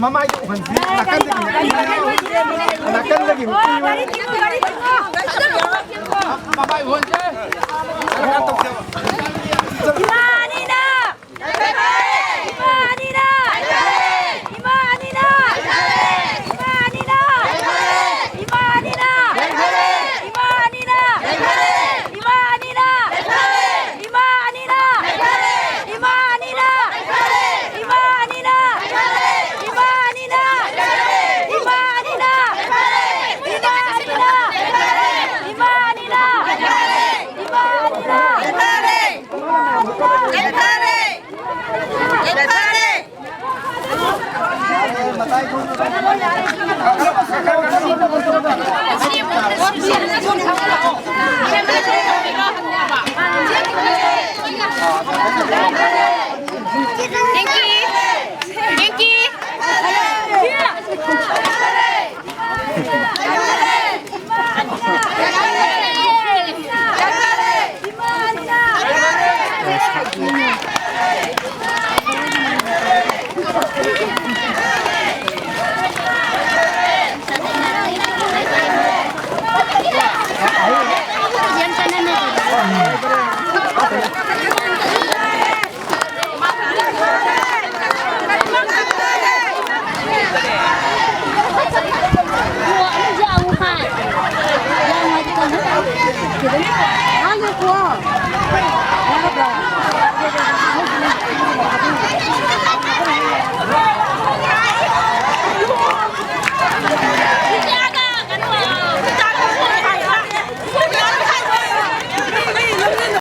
mama itu bukan sih, nakan lagi, mama itu aja. 이만이나! 이만이나! 이만이나! 이만이나! 이만이나! 이만이나! 이만이나! 이만이나! 이만이나! 이만이나! 이만이나! Matay ko.